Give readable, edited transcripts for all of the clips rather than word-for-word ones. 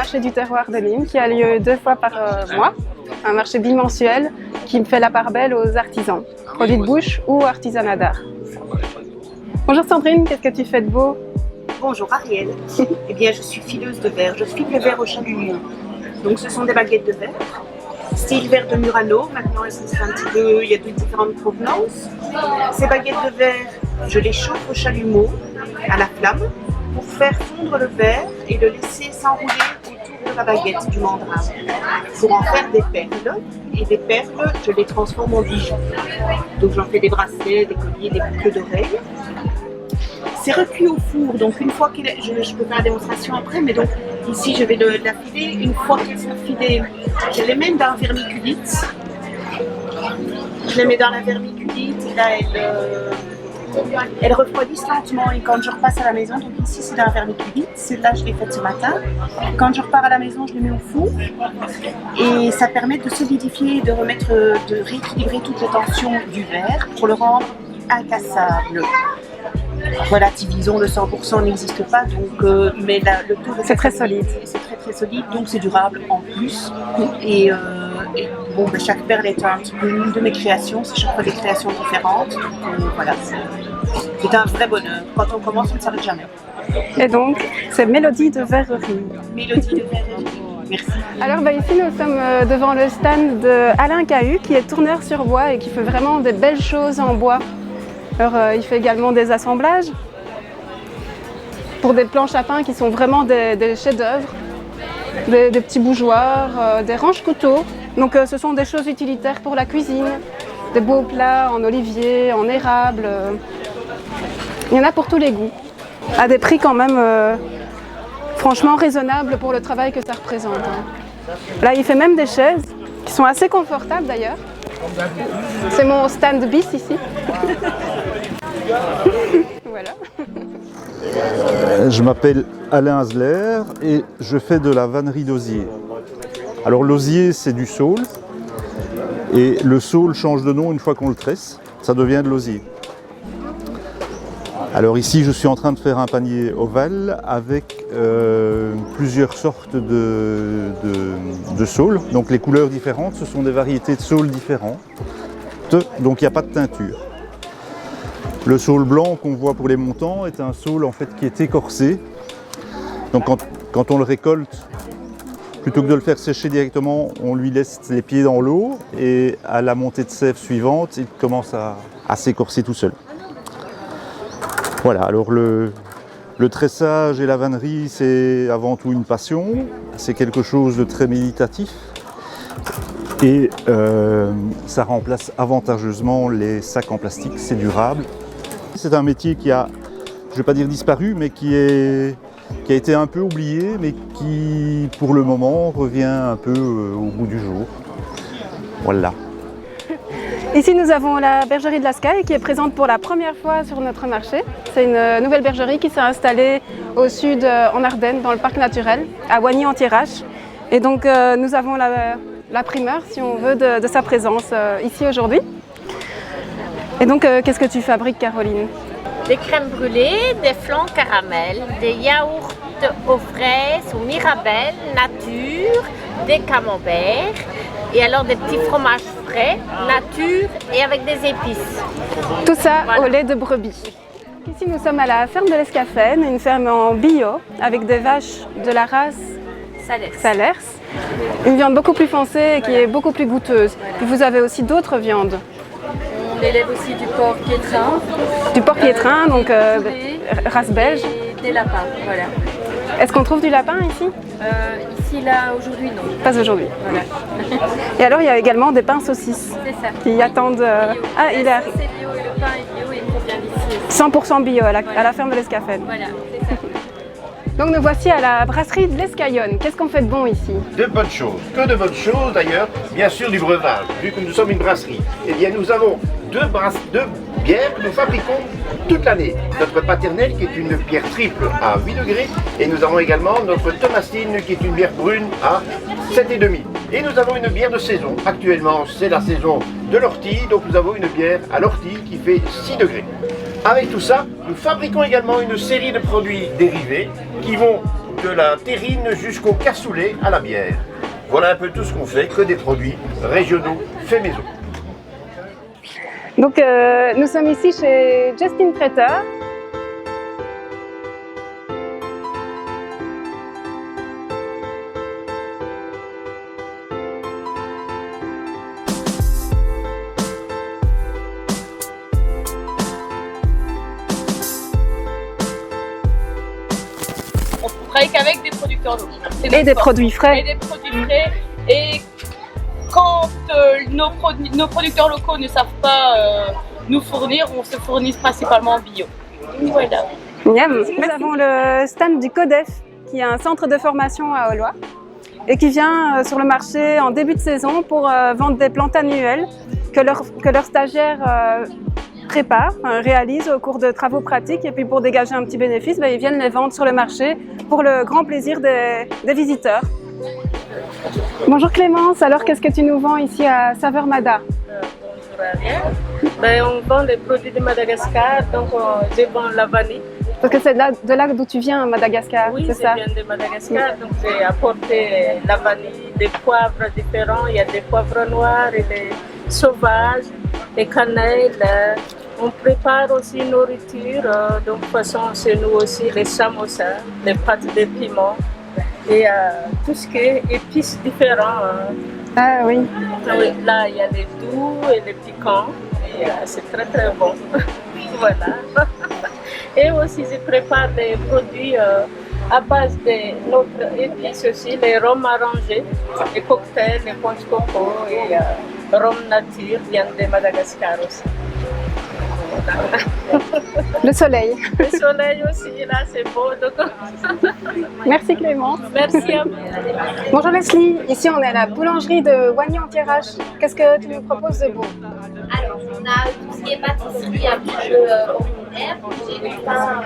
marché du terroir de Nîmes qui a lieu 2 fois par mois, un marché bimensuel qui me fait la part belle aux artisans, produits de bouche ou artisanat d'art. Bonjour Sandrine, qu'est-ce que tu fais de beau? Bonjour Ariel, eh bien je suis fileuse de verre, je file le verre au chalumeau. Donc ce sont des baguettes de verre, style verre de Murano, maintenant il y a de différentes provenances. Ces baguettes de verre, je les chauffe au chalumeau, à la flamme, pour faire fondre le verre et le laisser s'enrouler autour de la baguette du mandrin. Pour en faire des perles, et des perles, je les transforme en bijoux. Donc j'en fais des bracelets, des colliers, des boucles d'oreilles. C'est recuit au four, donc une fois qu'il est, je peux faire la démonstration après, mais donc ici je vais l'affiler. Une fois qu'ils sont filés, je les mets dans la vermiculite. Je les mets dans la vermiculite et là elles refroidissent lentement. Et quand je repasse à la maison, donc ici c'est dans la vermiculite, celle-là je l'ai faite ce matin. Quand je repars à la maison, je les mets au four et ça permet de solidifier, de rééquilibrer toutes les tensions du verre pour le rendre incassable. Relativisons, le 100% n'existe pas, donc, mais le taux de c'est très solide. C'est très solide, donc c'est durable en plus. Et bon, chaque perle est un petit peu une de mes créations, c'est chaque fois des créations différentes. Donc, voilà, c'est un vrai bonheur. Quand on commence, on ne s'arrête jamais. Et donc, c'est Mélodie de Verrerie. Mélodie de Verrerie. Merci. Alors ici nous sommes devant le stand d'Alain Cahu qui est tourneur sur bois et qui fait vraiment des belles choses en bois. Alors, il fait également des assemblages pour des planches à pain qui sont vraiment des chefs-d'œuvre, des petits bougeoirs, des range-couteaux. Donc ce sont des choses utilitaires pour la cuisine, des beaux plats en olivier, en érable. Il y en a pour tous les goûts, à des prix quand même franchement raisonnables pour le travail que ça représente. Là, il fait même des chaises qui sont assez confortables d'ailleurs. C'est mon stand bis ici. Voilà. Je m'appelle Alain Hasler et je fais de la vannerie d'osier. Alors l'osier c'est du saule et le saule change de nom une fois qu'on le tresse, ça devient de l'osier. Alors ici je suis en train de faire un panier ovale avec plusieurs sortes de saules. Donc les couleurs différentes, ce sont des variétés de saules différentes. Donc il n'y a pas de teinture. Le saule blanc qu'on voit pour les montants est un saule en fait qui est écorcé. Donc quand on le récolte, plutôt que de le faire sécher directement, on lui laisse les pieds dans l'eau et à la montée de sève suivante, il commence à s'écorcer tout seul. Voilà, alors le tressage et la vannerie, c'est avant tout une passion, c'est quelque chose de très méditatif et ça remplace avantageusement les sacs en plastique, c'est durable. C'est un métier qui a, je ne vais pas dire disparu, mais qui a été un peu oublié, mais qui pour le moment revient un peu au bout du jour. Voilà. Ici, nous avons la bergerie de la Sky qui est présente pour la première fois sur notre marché. C'est une nouvelle bergerie qui s'est installée au sud, en Ardennes, dans le parc naturel, à Wagny-en-Thiérache. Et donc, nous avons la primeur, si on veut, de sa présence ici aujourd'hui. Et donc, qu'est-ce que tu fabriques, Caroline? Des crèmes brûlées, des flancs caramel, des yaourts aux fraises, aux mirabelles, nature, des camemberts. Et alors des petits fromages frais, nature et avec des épices. Tout ça voilà. Au lait de brebis. Ici nous sommes à la ferme de l'Escafène, une ferme en bio avec des vaches de la race Salers. Une viande beaucoup plus foncée et qui est beaucoup plus goûteuse. Puis vous avez aussi d'autres viandes. On élève aussi du porc piétrin. Du porc piétrin, donc race belge. Et des lapins, voilà. Est-ce qu'on trouve du lapin ici? Ici, là, aujourd'hui, non. Pas aujourd'hui. Voilà. Et alors, il y a également des pains saucisses C'est ça. qui attendent... Ah, il est C'est bio et le pain est bio et il provient d'ici. 100% bio à la ferme de l'Escafène. Voilà, c'est ça. Donc nous voici à la brasserie de l'Escaillonne. Qu'est-ce qu'on fait de bon ici? De bonnes choses, que de bonnes choses d'ailleurs, bien sûr du breuvage, vu que nous sommes une brasserie. Eh bien nous avons deux bières que nous fabriquons toute l'année. Notre paternelle qui est une bière triple à 8 degrés et nous avons également notre Thomasine qui est une bière brune à 7,5. Et nous avons une bière de saison. Actuellement c'est la saison de l'ortie, donc nous avons une bière à l'ortie qui fait 6 degrés. Avec tout ça, nous fabriquons également une série de produits dérivés qui vont de la terrine jusqu'au cassoulet à la bière. Voilà un peu tout ce qu'on fait, que des produits régionaux faits maison. Donc nous sommes ici chez Justine Traiteur. On travaille qu'avec des producteurs locaux. Et des produits frais. Et des produits frais. Et quand nos producteurs locaux ne savent pas nous fournir, on se fournit principalement en bio. Voilà. Miam. Nous avons le stand du CODEF, qui est un centre de formation à Aulois et qui vient sur le marché en début de saison pour vendre des plantes annuelles que leurs stagiaires préparent, réalisent au cours de travaux pratiques, et puis pour dégager un petit bénéfice, ils viennent les vendre sur le marché pour le grand plaisir des visiteurs. Bonjour Clémence, alors qu'est-ce que tu nous vends ici à Saveur Mada? Bonjour Ariel. On vend des produits de Madagascar, donc je vends la vanille. Parce que c'est de là d'où tu viens à Madagascar, oui, c'est ça? Oui, je viens de Madagascar, donc j'ai apporté la vanille, des poivres différents. Il y a des poivres noirs et des sauvages, des cannelles. On prépare aussi nourriture, donc de toute façon c'est nous aussi les samosas, les pâtes de piment et tout ce qui est épices différents. Ah oui. Là il y a les doux et les piquants et c'est très très bon. Voilà. Et aussi je prépare des produits à base de notre épices aussi, les rhums arrangés, les cocktails, les punch coco et rhum nature viennent de Madagascar aussi. Le soleil. Le soleil aussi, là c'est beau. Donc... Merci Clémence. Merci à vous. Bonjour Leslie, ici on est à la boulangerie de Wagny-en-Thiérache. Qu'est-ce que tu nous proposes de beau? Alors, on a tout ce qui est pâtisserie un petit peu ordinaire. J'ai du pain,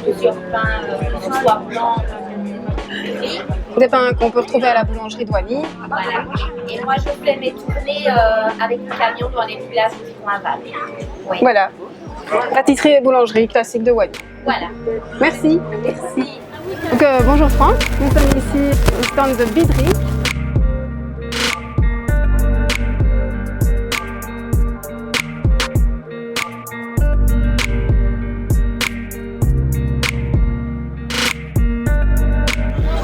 plusieurs pains, que ce soit blanc, gris. Des pains qu'on peut retrouver à la boulangerie de Wagny. Voilà. Et moi, je fais mes tournées avec le camion dans les villages qui sont à Val. Oui. Voilà. Pâtisserie et boulangerie classique de Wagny. Voilà. Merci. Merci. Donc, bonjour Franck, nous sommes ici au stand de Bidry.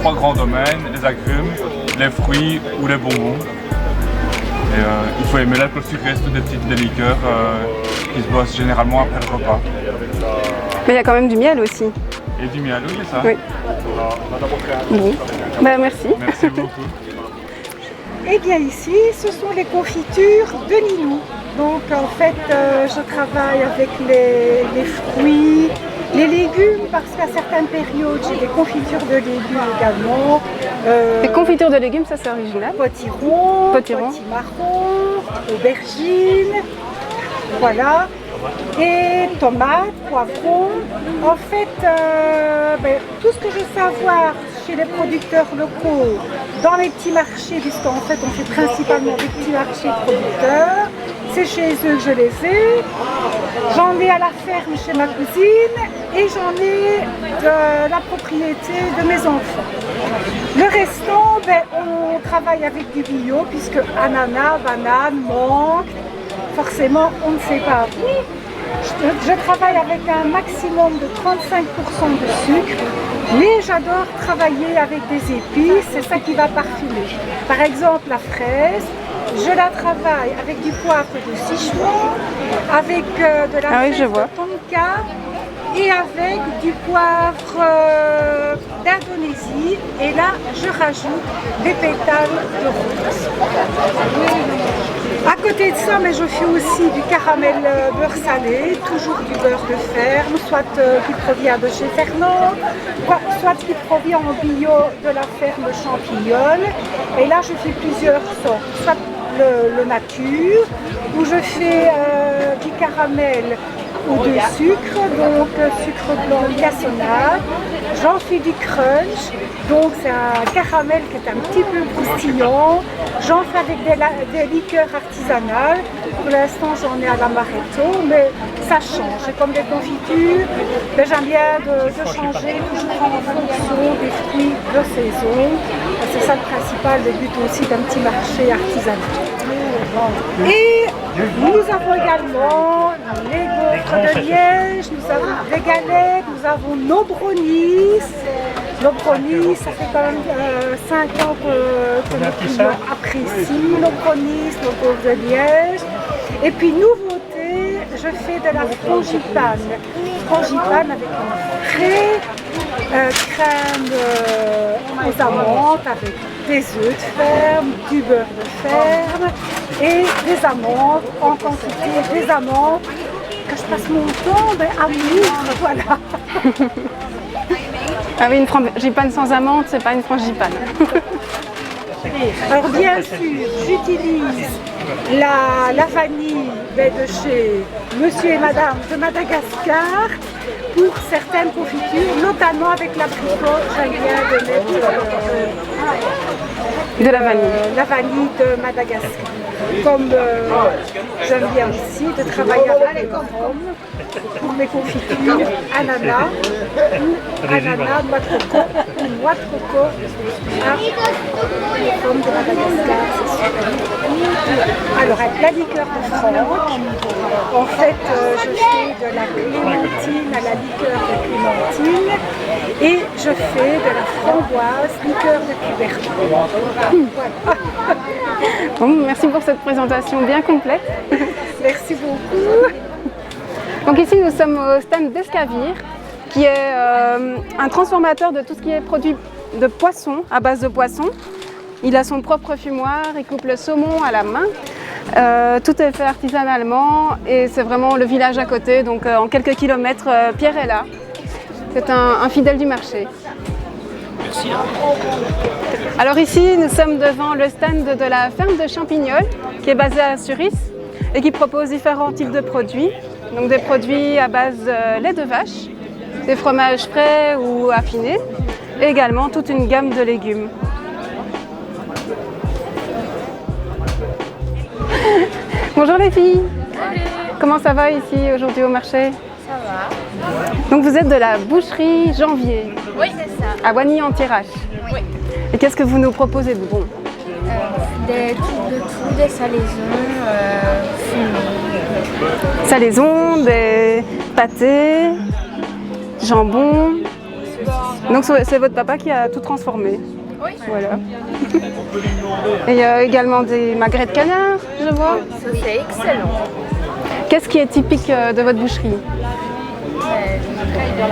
Trois grands domaines, les agrumes, les fruits ou les bonbons. Et il faut aimer l'alcool sucré, c'est des petites liqueurs qui se boivent généralement après le repas. Mais il y a quand même du miel aussi. Et du miel, oui, c'est ça. Oui. Bon. Ben, merci. Merci beaucoup. Eh bien ici, ce sont les confitures de Lilou. Donc en fait, je travaille avec les fruits, les légumes, parce qu'à certaines périodes, j'ai des confitures de légumes également. Les confitures de légumes, ça c'est original. Potiron, potimarron, aubergines, voilà. Et tomates, poivrons. En fait, tout ce que je sais avoir chez les producteurs locaux, dans les petits marchés, puisqu'en fait on fait principalement des petits marchés de producteurs, c'est chez eux que je les ai. J'en ai à la ferme chez ma cousine et j'en ai de la propriété de mes enfants. Le restant, on travaille avec du bio, puisque ananas, bananes, mangue, forcément on ne sait pas. Je travaille avec un maximum de 35% de sucre, mais j'adore travailler avec des épices, c'est ça qui va parfumer. Par exemple la fraise, je la travaille avec du poivre de Sichuan, avec de la fraise de tonka et avec du poivre d'Indonésie. Et là, je rajoute des pétales de rose. À côté de ça, mais je fais aussi du caramel beurre salé, toujours du beurre de ferme, soit qui provient de chez Fernand, soit qui provient en bio de la ferme Champignol. Et là, je fais plusieurs sortes, soit le nature, où je fais du caramel ou de sucre, donc sucre blanc cassonade. J'en fais du crunch, donc c'est un caramel qui est un petit peu croustillant. J'en fais avec des liqueurs artisanales. pour l'instant j'en ai à l'amaretto, mais ça change. C'est comme des confitures, mais j'aime bien de changer toujours en fonction des fruits de saison. C'est ça le principal, le but aussi d'un petit marché artisanal. Et nous avons également les gaufres de Liège, nous avons des galettes, nous avons nos brownies. Nos brownies, ça fait quand même 5 ans que nos clients apprécient nos brownies, nos gaufres de Liège. Et puis nouveauté, je fais de la frangipane. Frangipane avec une vraie crème aux amandes, avec des œufs de ferme, du beurre de ferme et des amandes en quantité, des amandes que je passe mon temps à moudre, voilà. Ah oui, une frangipane sans amande, c'est pas une frangipane. Alors bien sûr, j'utilise la vanille de chez Monsieur et Madame de Madagascar pour certaines confitures, notamment avec l'abricot. J'aime bien de mettre de la vanille. La vanille de Madagascar. Comme j'aime bien aussi de travailler avec les pommes pour mes confitures ananas ou ananas, noix de coco ou noix de coco à les pommes de Madagascar. Alors avec la liqueur de Franck, en fait je fais de la clémentine à la liqueur de clémentine et je fais de la framboise liqueur de Coubertin. Voilà. Bon, merci pour cette présentation bien complète. Merci beaucoup. Donc ici nous sommes au stand d'Escavir, qui est un transformateur de tout ce qui est produit de poisson, à base de poisson. Il a son propre fumoir, il coupe le saumon à la main. Tout est fait artisanalement et c'est vraiment le village à côté, donc en quelques kilomètres, Pierre est là. C'est un fidèle du marché. Merci. Alors ici, nous sommes devant le stand de la ferme de Champignol, qui est basée à Suris et qui propose différents types de produits. Donc des produits à base de lait de vache, des fromages frais ou affinés, et également toute une gamme de légumes. Bonjour les filles. Salut. Comment ça va ici aujourd'hui au marché? Ça va. Donc vous êtes de la boucherie Janvier. Oui, c'est ça. À Wagny-en-Thiérache. Oui. Et qu'est-ce que vous nous proposez de bon? Des trucs de tout, des salaisons, fumées. Salaisons, des pâtés, jambon. Donc c'est votre papa qui a tout transformé. Oui. Voilà. Et il y a également des magrets de canard, je vois. Ça c'est excellent. Qu'est-ce qui est typique de votre boucherie?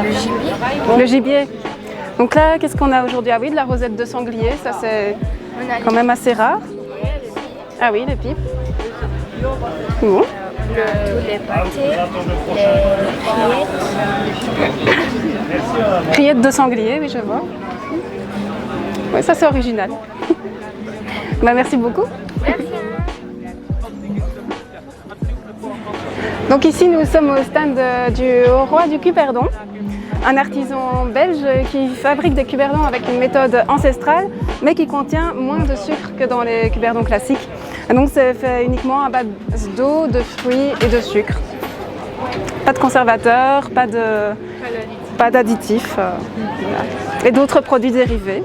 Le gibier. Le gibier. Donc là, qu'est-ce qu'on a aujourd'hui? Ah oui, de la rosette de sanglier, ça c'est quand même assez rare. Ah oui, les pipes. Bon. Tous les pâtés, les Rillettes de sanglier, oui, je vois. Oui, ça c'est original. Bah, merci beaucoup. Merci. Donc ici, nous sommes au stand du roi du Cuperdon, un artisan belge qui fabrique des cuperdons avec une méthode ancestrale, mais qui contient moins de sucre que dans les cuperdons classiques. Et donc c'est fait uniquement à base d'eau, de fruits et de sucre. Pas de conservateur, pas d'additifs et d'autres produits dérivés.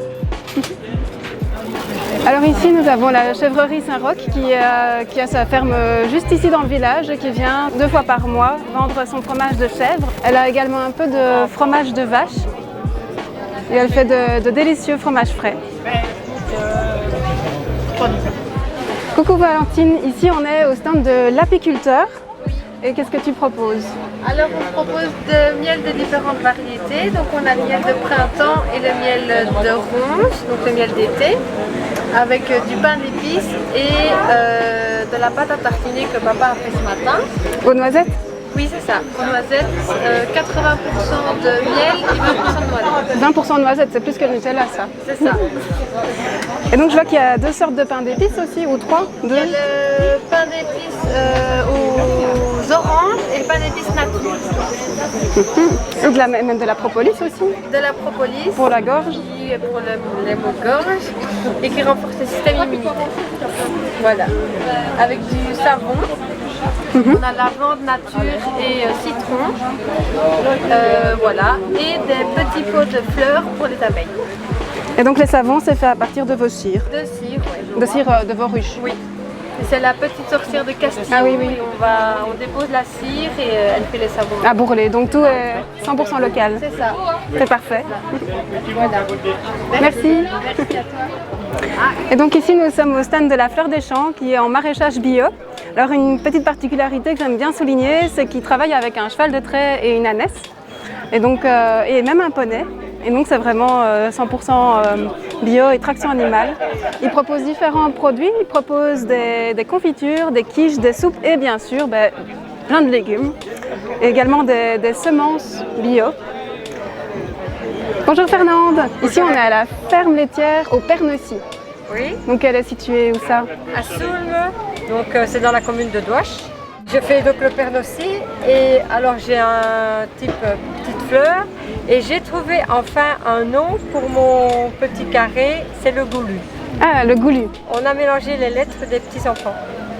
Alors ici nous avons la chèvrerie Saint-Roch qui a sa ferme juste ici dans le village et qui vient 2 fois par mois vendre son fromage de chèvre. Elle a également un peu de fromage de vache et elle fait de délicieux fromages frais. Coucou Valentine, ici on est au stand de l'apiculteur. Et qu'est-ce que tu proposes? Alors on propose de miel de différentes variétés. Donc on a le miel de printemps et le miel de ronge, donc le miel d'été, avec du pain d'épices et de la pâte à tartiner que papa a fait ce matin. Aux noisettes? Oui, c'est ça, aux noisettes, 80% de miel et 20% de noisettes. 20% de noisettes, c'est plus que le Nutella ça. C'est ça. Et donc je vois qu'il y a 2 sortes de pain d'épices aussi, ou 3? Il y a le pain d'épices aux oranges et le pain d'épices nature. Et même de la propolis aussi? De la propolis. Pour la gorge? Qui est pour les maux de gorge et qui renforce le système immunitaire. Voilà. Avec du savon On a lavande, nature et citron. Voilà. Et des petits pots de fleurs pour les abeilles. Et donc les savons, c'est fait à partir de vos cires? De cire, oui. De cire de vos ruches? Oui. C'est la petite sorcière de Castille. Ah oui, oui. On dépose la cire et elle fait les savons. À Bourrelais, donc tout est 100% local. C'est ça. C'est parfait. Voilà. Merci. Merci à toi. Et donc ici nous sommes au stand de la Fleur des Champs qui est en maraîchage bio. Alors une petite particularité que j'aime bien souligner, c'est qu'ils travaillent avec un cheval de trait et une ânesse. Et donc et même un poney. Et donc c'est vraiment 100% bio et traction animale. Ils proposent différents produits, ils proposent des confitures, des quiches, des soupes et bien sûr plein de légumes. Et également des semences bio. Bonjour Fernande, ici on est à la ferme laitière au Pernessy. Oui. Donc elle est située où ça? À Soulmes, donc c'est dans la commune de Douache. Je fais donc le Pernessy et alors j'ai un type petite fleur et j'ai trouvé enfin un nom pour mon petit carré, c'est le goulu. Ah, le goulu. On a mélangé les lettres des petits enfants,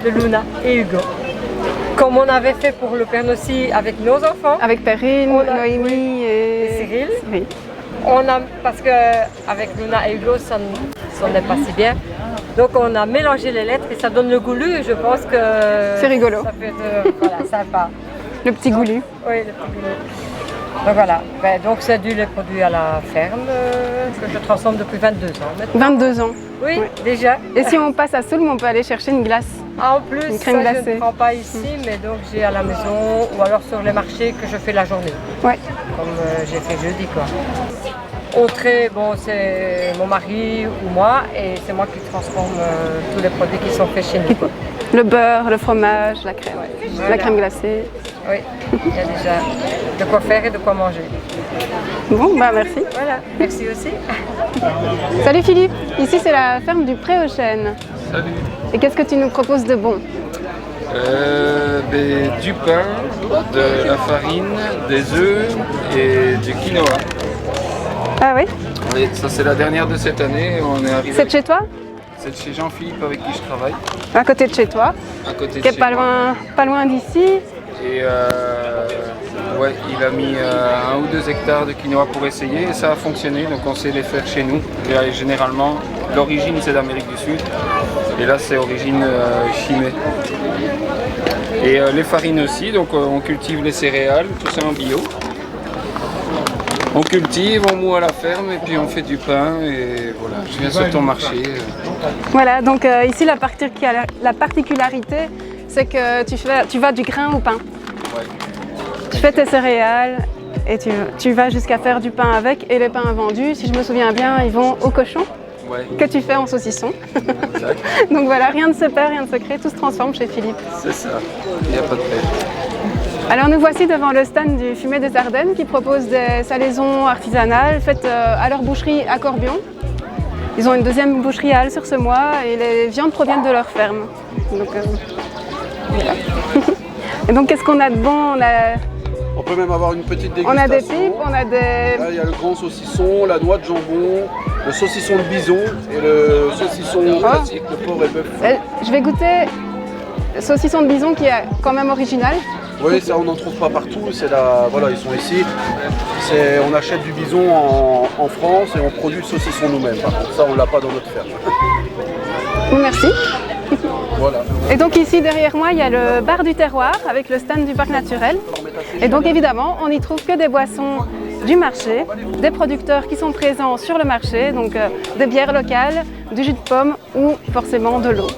de Luna et Hugo. Comme on avait fait pour le Pernessy avec nos enfants. Avec Perrine, Noémie et Cyril. Oui. Parce qu'avec Luna et Hugo, ça n'est pas si bien. Donc on a mélangé les lettres et ça donne le goulu et je pense que c'est rigolo. Ça peut être voilà, sympa. Le petit goulu. Oui, le petit goulu. Donc voilà, donc c'est du lait produit à la ferme que je transforme depuis 22 ans maintenant. 22 ans. Oui, déjà. Et si on passe à Soulmes, on peut aller chercher une glace. Ah, en plus, une crème glacée. Je ne prends pas ici, mais donc j'ai à la maison ou alors sur les marchés que je fais la journée. Ouais. Comme j'ai fait jeudi quoi. Au trait, bon, c'est mon mari ou moi et c'est moi qui transforme tous les produits qui sont faits chez nous. Quoi. Le beurre, le fromage, la crème, voilà. La crème glacée. Oui, il y a déjà de quoi faire et de quoi manger. Bon, bah merci. Voilà, merci aussi. Salut Philippe, ici c'est la ferme du Pré aux Chênes. Salut. Et qu'est-ce que tu nous proposes de bon? Du pain, de la farine, des œufs et du quinoa. Ah oui? Oui, ça c'est la dernière de cette année. On est arrivé. C'est de chez toi? C'est de chez Jean-Philippe avec qui je travaille. À côté de chez toi? À côté de qui est chez moi. Pas loin d'ici. Et ouais, il a mis 1 ou 2 hectares de quinoa pour essayer et ça a fonctionné. Donc on sait les faire chez nous. Et généralement, l'origine c'est d'Amérique du Sud. Et là c'est origine chimée. Et les farines aussi, donc on cultive les céréales, tout ça en bio. On cultive, on moue à la ferme et puis on fait du pain et voilà, je viens sur ton marché. Voilà, donc ici la particularité c'est que tu vas du grain au pain. Ouais. Tu fais tes céréales et tu vas jusqu'à faire du pain avec et les pains vendus, si je me souviens bien, ils vont au cochon. Ouais. Que tu fais en saucisson. Exact. Donc voilà, rien de se perd, rien de se crée, tout se transforme chez Philippe. C'est ça, il n'y a pas de pêche. Alors nous voici devant le stand du Fumet des Ardennes qui propose des salaisons artisanales faites à leur boucherie à Corbion. Ils ont une deuxième boucherie à Halle-sur-Semois et les viandes proviennent de leur ferme. Donc, voilà. Et donc qu'est-ce qu'on a de bon? On peut même avoir une petite dégustation. On a des pipes, on a des... Là, il y a le grand saucisson, la noix de jambon, le saucisson de bison et le saucisson classique de porc et bœuf. Je vais goûter le saucisson de bison qui est quand même original. Oui, ça on n'en trouve pas partout, voilà, ils sont ici. On achète du bison en France et on produit le saucisson nous-mêmes. Par contre, ça on l'a pas dans notre ferme. Merci. Voilà. Et donc ici derrière moi il y a le bar du terroir avec le stand du parc naturel. Et donc évidemment on n'y trouve que des boissons du marché, des producteurs qui sont présents sur le marché, donc des bières locales, du jus de pomme ou forcément de l'eau.